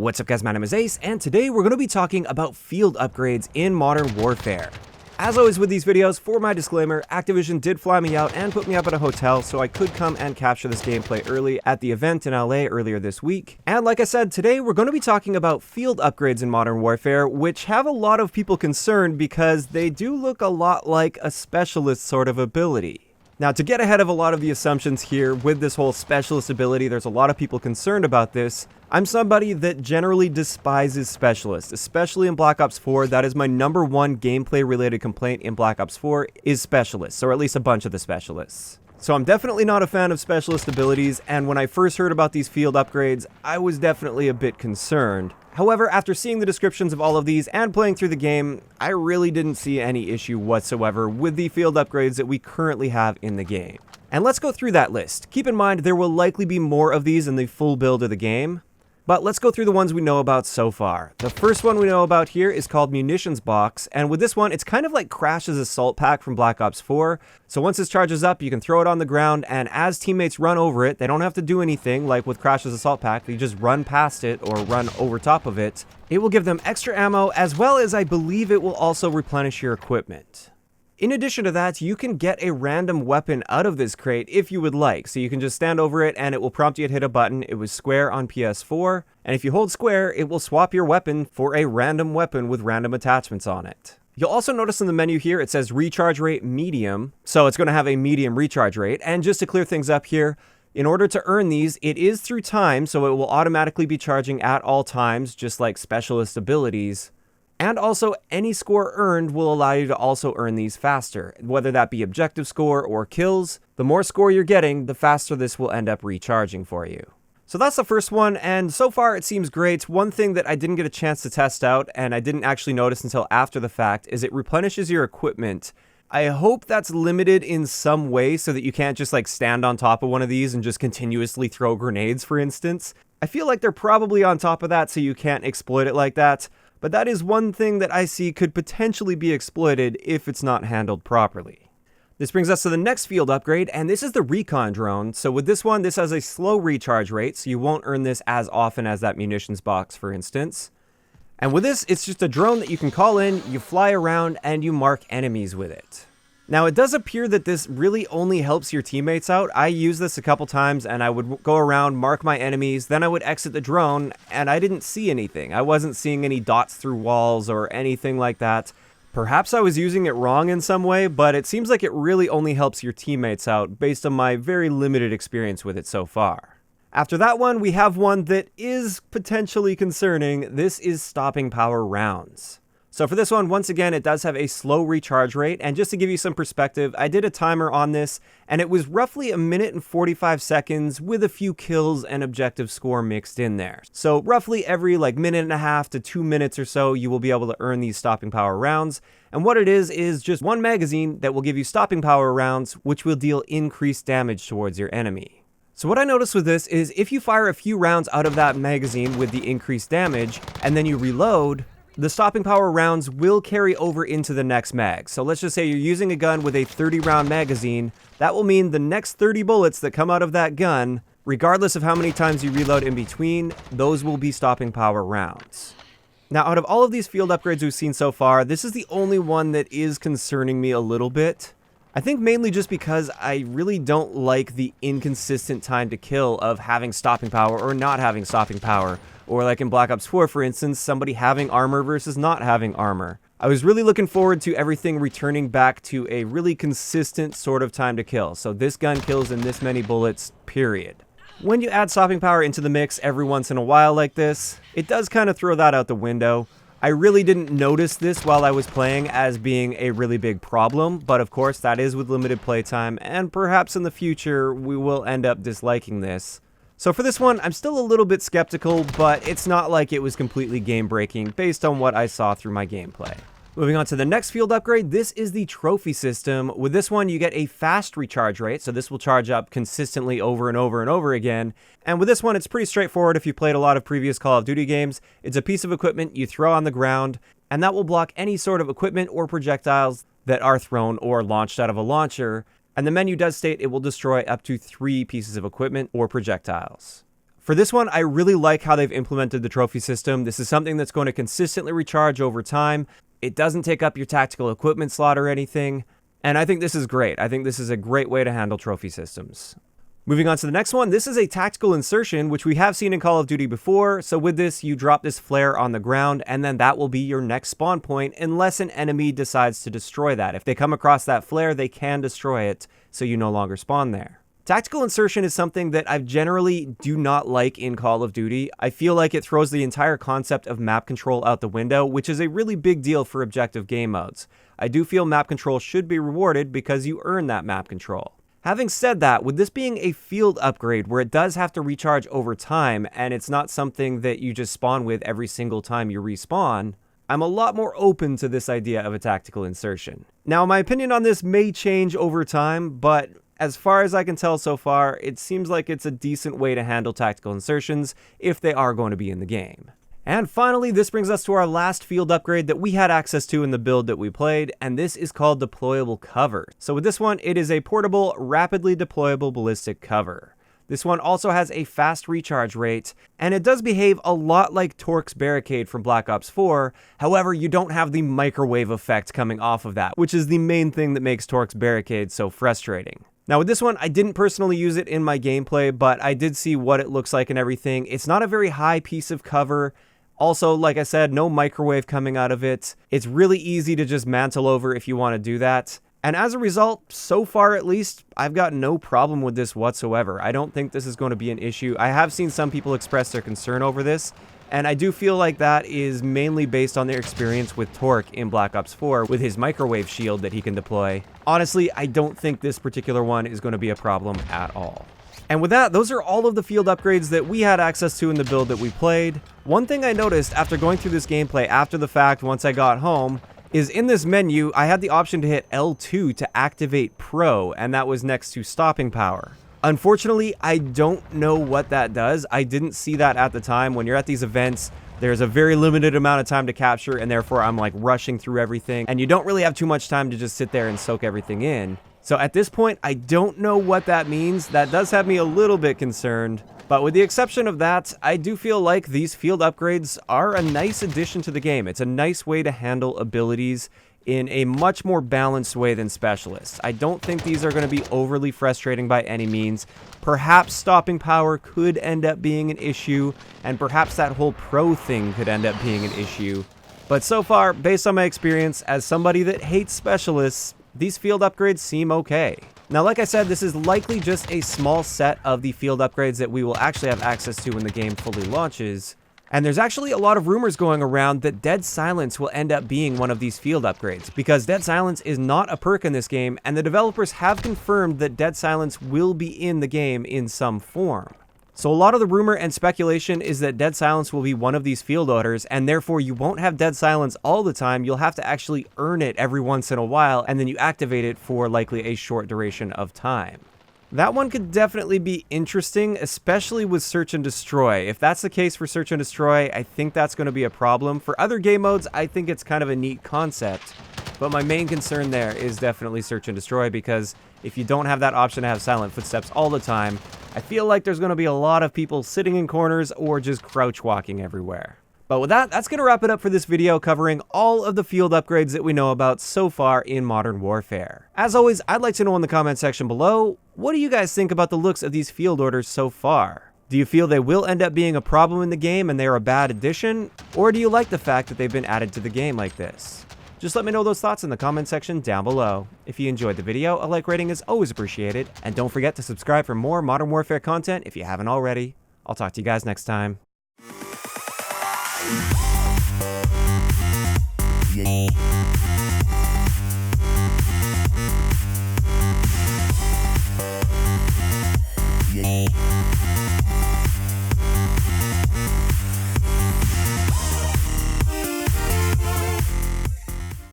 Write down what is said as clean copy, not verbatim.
What's up guys, my name is Ace, and today we're going to be talking about field upgrades in Modern Warfare. As always with these videos, for my disclaimer, Activision did fly me out and put me up at a hotel so I could come and capture this gameplay early at the event in LA earlier this week. And like I said, today we're going to be talking about field upgrades in Modern Warfare, which have a lot of people concerned because they do look a lot like a specialist sort of ability. Now, to get ahead of a lot of the assumptions here with this whole specialist ability, there's a lot of people concerned about this. I'm somebody that generally despises specialists, especially in Black Ops 4. That is my number one gameplay-related complaint in Black Ops 4 is specialists, or at least a bunch of the specialists. So I'm definitely not a fan of specialist abilities, and when I first heard about these field upgrades, I was definitely a bit concerned. However, after seeing the descriptions of all of these and playing through the game, I really didn't see any issue whatsoever with the field upgrades that we currently have in the game. And let's go through that list. Keep in mind there will likely be more of these in the full build of the game, but let's go through the ones we know about so far. The first one we know about here is called Munitions Box, and with this one, it's kind of like Crash's Assault Pack from Black Ops 4. So once this charges up, you can throw it on the ground, and as teammates run over it, they don't have to do anything like with Crash's Assault Pack. They just run past it or run over top of it. It will give them extra ammo, as well as I believe it will also replenish your equipment. In addition to that, you can get a random weapon out of this crate if you would like. So you can just stand over it and it will prompt you to hit a button. It was square on PS4. And if you hold square, it will swap your weapon for a random weapon with random attachments on it. You'll also notice in the menu here, it says recharge rate medium. So it's going to have a medium recharge rate. And just to clear things up here, in order to earn these, it is through time. So it will automatically be charging at all times, just like specialist abilities. And also, any score earned will allow you to also earn these faster, whether that be objective score or kills. The more score you're getting, the faster this will end up recharging for you. So that's the first one, and so far it seems great. One thing that I didn't get a chance to test out, and I didn't actually notice until after the fact, is it replenishes your equipment. I hope that's limited in some way so that you can't just like stand on top of one of these and just continuously throw grenades, for instance. I feel like they're probably on top of that so you can't exploit it like that. But that is one thing that I see could potentially be exploited if it's not handled properly. This brings us to the next field upgrade, and this is the Recon Drone. So with this one, this has a slow recharge rate, so you won't earn this as often as that Munitions Box, for instance. And with this, it's just a drone that you can call in, you fly around, and you mark enemies with it. Now, it does appear that this really only helps your teammates out. I used this a couple times, and I would go around, mark my enemies, then I would exit the drone, and I didn't see anything. I wasn't seeing any dots through walls or anything like that. Perhaps I was using it wrong in some way, but it seems like it really only helps your teammates out based on my very limited experience with it so far. After that one, we have one that is potentially concerning. This is stopping power rounds. So for this one, once again, it does have a slow recharge rate, and just to give you some perspective, I did a timer on this, and it was roughly 1 minute and 45 seconds with a few kills and objective score mixed in there. So roughly every minute and a half to 2 minutes or so, you will be able to earn these stopping power rounds, and what it is just one magazine that will give you stopping power rounds, which will deal increased damage towards your enemy. So what I noticed with this is if you fire a few rounds out of that magazine with the increased damage, and then you reload, the stopping power rounds will carry over into the next mag. So let's just say you're using a gun with a 30-round magazine. That will mean the next 30 bullets that come out of that gun, regardless of how many times you reload in between, those will be stopping power rounds. Now, out of all of these field upgrades we've seen so far, this is the only one that is concerning me a little bit. I think mainly just because I really don't like the inconsistent time to kill of having stopping power or not having stopping power. Or like in Black Ops 4, for instance, somebody having armor versus not having armor. I was really looking forward to everything returning back to a really consistent sort of time to kill. So this gun kills in this many bullets, period. When you add stopping power into the mix every once in a while like this, it does kind of throw that out the window. I really didn't notice this while I was playing as being a really big problem, but of course that is with limited playtime, and perhaps in the future we will end up disliking this. So for this one, I'm still a little bit skeptical, but it's not like it was completely game-breaking based on what I saw through my gameplay. Moving on to the next field upgrade, this is the trophy system. With this one, you get a fast recharge rate, so this will charge up consistently over and over and over again. And with this one, it's pretty straightforward if you played a lot of previous Call of Duty games. It's a piece of equipment you throw on the ground, and that will block any sort of equipment or projectiles that are thrown or launched out of a launcher. And the menu does state it will destroy up to 3 pieces of equipment or projectiles. For this one, I really like how they've implemented the trophy system. This is something that's going to consistently recharge over time. It doesn't take up your tactical equipment slot or anything, and I think this is great. I think this is a great way to handle trophy systems. Moving on to the next one, this is a tactical insertion, which we have seen in Call of Duty before. So with this, you drop this flare on the ground, and then that will be your next spawn point unless an enemy decides to destroy that. If they come across that flare, they can destroy it, so you no longer spawn there. Tactical insertion is something that I generally do not like in Call of Duty. I feel like it throws the entire concept of map control out the window, which is a really big deal for objective game modes. I do feel map control should be rewarded because you earn that map control. Having said that, with this being a field upgrade where it does have to recharge over time and it's not something that you just spawn with every single time you respawn, I'm a lot more open to this idea of a tactical insertion. Now, my opinion on this may change over time, but as far as I can tell so far, it seems like it's a decent way to handle tactical insertions if they are going to be in the game. And finally, this brings us to our last field upgrade that we had access to in the build that we played, and this is called Deployable Cover. So with this one, it is a portable, rapidly deployable ballistic cover. This one also has a fast recharge rate, and it does behave a lot like Torque's Barricade from Black Ops 4, however, you don't have the microwave effect coming off of that, which is the main thing that makes Torque's Barricade so frustrating. Now with this one, I didn't personally use it in my gameplay, but I did see what it looks like and everything. It's not a very high piece of cover. Also, like I said, no microwave coming out of it. It's really easy to just mantle over if you want to do that. And as a result, so far at least, I've got no problem with this whatsoever. I don't think this is going to be an issue. I have seen some people express their concern over this, and I do feel like that is mainly based on their experience with Torque in Black Ops 4 with his microwave shield that he can deploy. Honestly, I don't think this particular one is going to be a problem at all. And with that, those are all of the field upgrades that we had access to in the build that we played. One thing I noticed after going through this gameplay after the fact once I got home is in this menu, I had the option to hit L2 to activate Pro, and that was next to stopping power. Unfortunately, I don't know what that does. I didn't see that at the time. When you're at these events, there's a very limited amount of time to capture, and therefore I'm like rushing through everything, and you don't really have too much time to just sit there and soak everything in. So at this point, I don't know what that means. That does have me a little bit concerned. But with the exception of that, I do feel like these field upgrades are a nice addition to the game. It's a nice way to handle abilities in a much more balanced way than specialists. I don't think these are going to be overly frustrating by any means. Perhaps stopping power could end up being an issue, and perhaps that whole pro thing could end up being an issue. But so far, based on my experience as somebody that hates specialists, these field upgrades seem okay. Now, like I said, this is likely just a small set of the field upgrades that we will actually have access to when the game fully launches. And there's actually a lot of rumors going around that Dead Silence will end up being one of these field upgrades, because Dead Silence is not a perk in this game, and the developers have confirmed that Dead Silence will be in the game in some form. So a lot of the rumor and speculation is that Dead Silence will be one of these field orders, and therefore you won't have Dead Silence all the time. You'll have to actually earn it every once in a while, and then you activate it for likely a short duration of time. That one could definitely be interesting, especially with Search and Destroy. If that's the case for Search and Destroy, I think that's going to be a problem. For other game modes, I think it's kind of a neat concept. But my main concern there is definitely Search and Destroy, because if you don't have that option to have silent footsteps all the time, I feel like there's going to be a lot of people sitting in corners or just crouch walking everywhere. But with that, that's going to wrap it up for this video covering all of the field upgrades that we know about so far in Modern Warfare. As always, I'd like to know in the comment section below, what do you guys think about the looks of these field orders so far? Do you feel they will end up being a problem in the game and they're a bad addition? Or do you like the fact that they've been added to the game like this? Just let me know those thoughts in the comment section down below. If you enjoyed the video, a like rating is always appreciated. And don't forget to subscribe for more Modern Warfare content if you haven't already. I'll talk to you guys next time. Yeah.